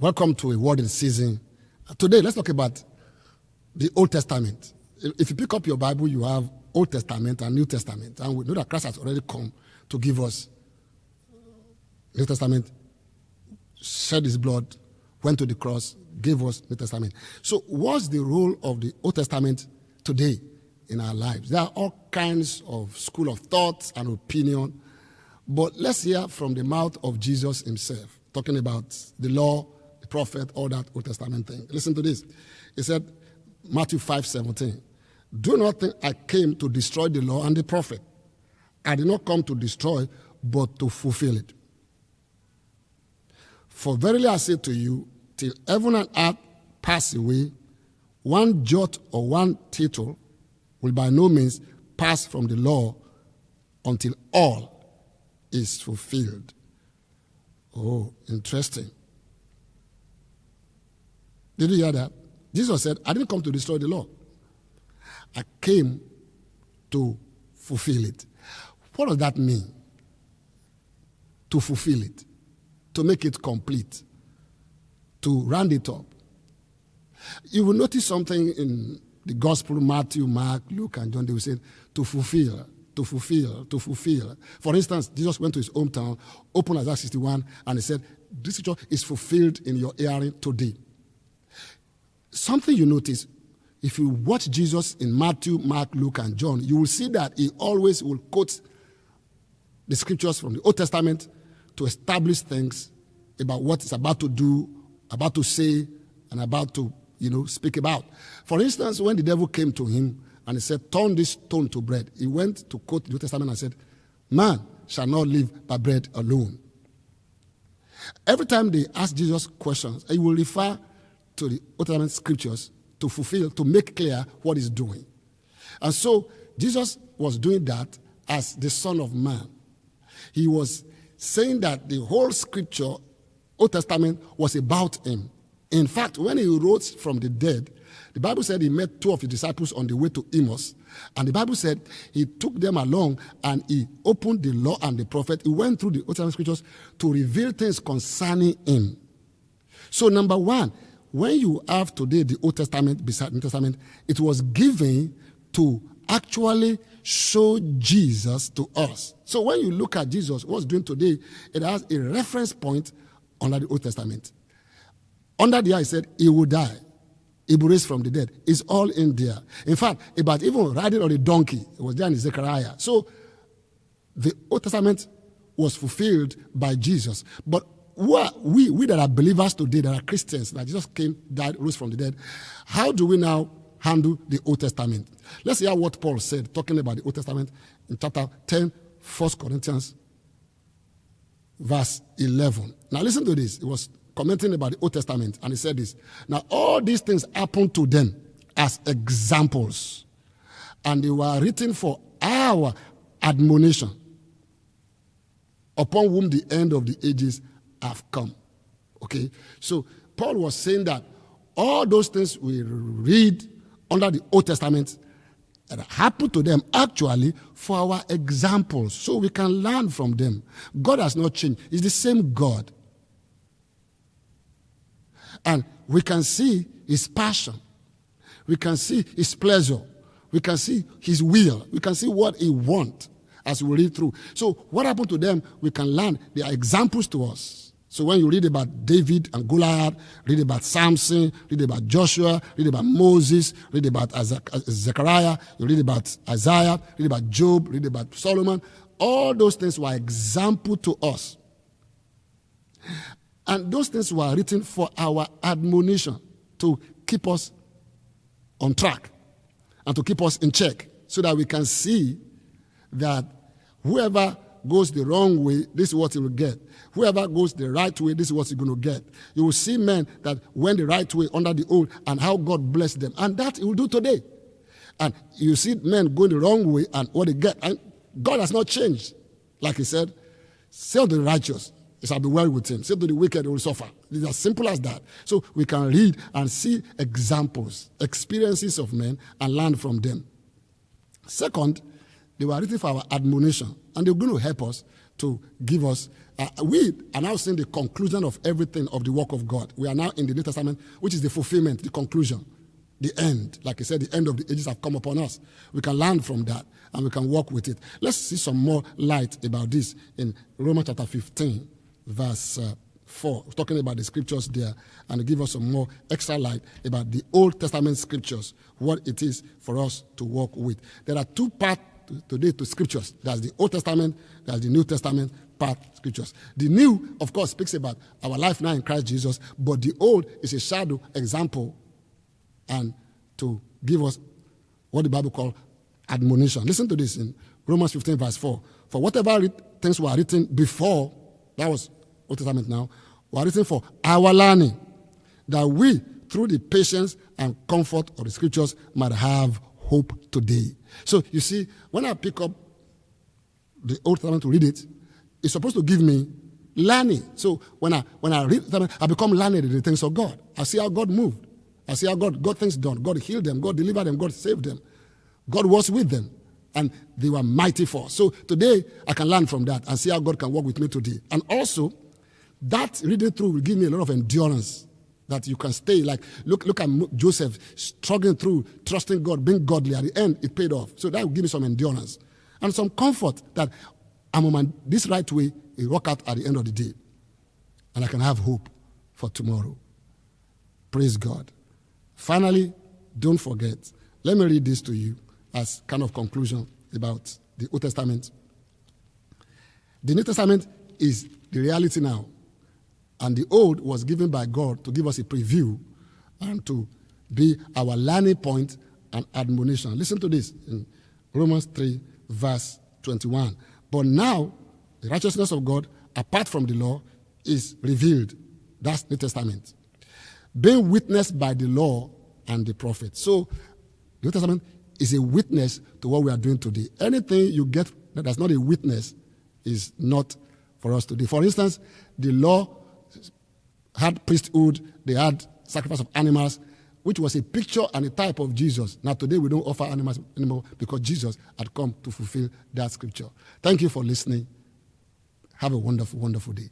Welcome to a word in season. Today, let's talk about the Old Testament. If you pick up your Bible, you have Old Testament and New Testament. And we know that Christ has already come to give us New Testament, shed his blood, went to the cross, gave us New Testament. So what's the role of the Old Testament today in our lives? There are all kinds of school of thoughts and opinion. But let's hear from the mouth of Jesus himself, talking about the law, the prophet, all that Old Testament thing. Listen to this. He said, Matthew 5:17, do not think I came to destroy the law and the prophet. I did not come to destroy, but to fulfill it. For verily I say to you, till heaven and earth pass away, one jot or one tittle will by no means pass from the law until all is fulfilled. Oh, interesting. Did you hear that? Jesus said, I didn't come to destroy the law. I came to fulfill it. What does that mean? To fulfill it, to make it complete, to round it up. You will notice something in the Gospel, Matthew, Mark, Luke, and John. They will say, to fulfill, to fulfill, to fulfill. For instance, Jesus went to his hometown, opened Isaiah 61, and he said, this scripture is fulfilled in your hearing today. Something you notice, if you watch Jesus in Matthew, Mark, Luke, and John, you will see that he always will quote the scriptures from the Old Testament to establish things about what he's about to do, about to say, and about to, speak about. For instance, when the devil came to him and he said, turn this stone to bread, he went to quote the New Testament and said, man shall not live by bread alone. Every time they ask Jesus questions, he will refer to the Old Testament scriptures to fulfill, to make clear what he's doing. And so Jesus was doing that as the Son of Man. He was saying that the whole scripture, Old Testament, was about him. In fact, when he rose from the dead, the Bible said he met two of his disciples on the way to Emmaus. And the Bible said he took them along and he opened the law and the prophet. He went through the Old Testament scriptures to reveal things concerning him. So number one, when you have today the Old Testament beside New Testament, it was given to actually show Jesus to us. So when you look at Jesus, what's doing today, it has a reference point under the Old Testament. Under there, he said, he will die. He will raise from the dead. It's all in there. In fact, about even riding on a donkey, it was there in Zechariah. So the Old Testament was fulfilled by Jesus. But we that are believers today, that are Christians, that Jesus came, died, rose from the dead, how do we now handle the Old Testament? Let's hear what Paul said, talking about the Old Testament in chapter 10, 1 Corinthians, verse 11. Now listen to this. He was commenting about the Old Testament, and he said this. Now all these things happened to them as examples, and they were written for our admonition, upon whom the end of the ages have come. Okay? So Paul was saying that all those things we read under the Old Testament that happened to them actually for our examples, so we can learn from them. God has not changed. He's the same God. And we can see his passion. We can see his pleasure. We can see his will. We can see what he wants as we read through. So what happened to them, we can learn. They are examples to us. So when you read about David and Goliath, read about Samson, read about Joshua, read about Moses, read about Zechariah, you read about Isaiah, read about Job, read about Solomon, all those things were example to us. And those things were written for our admonition, to keep us on track and to keep us in check, so that we can see that whoever goes the wrong way, this is what he will get. Whoever goes the right way, this is what he's going to get. You will see men that went the right way under the old and how God blessed them. And that he will do today. And you see men going the wrong way and what they get. And God has not changed. Like he said, say to the righteous, it shall be well with him. Say to the wicked, he will suffer. It's as simple as that. So we can read and see examples, experiences of men, and learn from them. Second, they were written for our admonition, and they're going to help us to give us. We are now seeing the conclusion of everything of the work of God. We are now in the New Testament, which is the fulfillment, the conclusion, the end. Like I said, the end of the ages have come upon us. We can learn from that and we can walk with it. Let's see some more light about this in Romans chapter 15, verse 4. We're talking about the scriptures there, and give us some more extra light about the Old Testament scriptures, what it is for us to walk with. There are two parts today to scriptures. There's the Old Testament, there's the New Testament part scriptures. The New, of course, speaks about our life now in Christ Jesus, but the Old is a shadow example and to give us what the Bible calls admonition. Listen to this in Romans 15, verse 4. For whatever things were written before, that was Old Testament now, were written for our learning, that we, through the patience and comfort of the scriptures, might have hope today. So you see, when I pick up the Old Testament to read it, it's supposed to give me learning. So when I read it, I become learned in the things of God. I see how God moved. I see how God got things done. God healed them. God delivered them. God saved them. God was with them. And they were mighty for us. So today, I can learn from that and see how God can work with me today. And also, that reading through will give me a lot of endurance that you can stay. Like, look at Joseph struggling through, trusting God, being godly. At the end, it paid off. So that will give me some endurance and some comfort that I'm on this right way. It will work out at the end of the day. And I can have hope for tomorrow. Praise God. Finally, don't forget, let me read this to you as kind of conclusion about the Old Testament. The New Testament is the reality now. And the Old was given by God to give us a preview and to be our learning point and admonition. Listen to this in Romans 3, verse 21. But now, the righteousness of God, apart from the law, is revealed. That's the New Testament. Being witnessed by the law and the prophets. So, the New Testament is a witness to what we are doing today. Anything you get that's not a witness is not for us today. For instance, the law had priesthood, they had sacrifice of animals, which was a picture and a type of Jesus. Now today we don't offer animals anymore because Jesus had come to fulfill that scripture. Thank you for listening. Have a wonderful, wonderful day.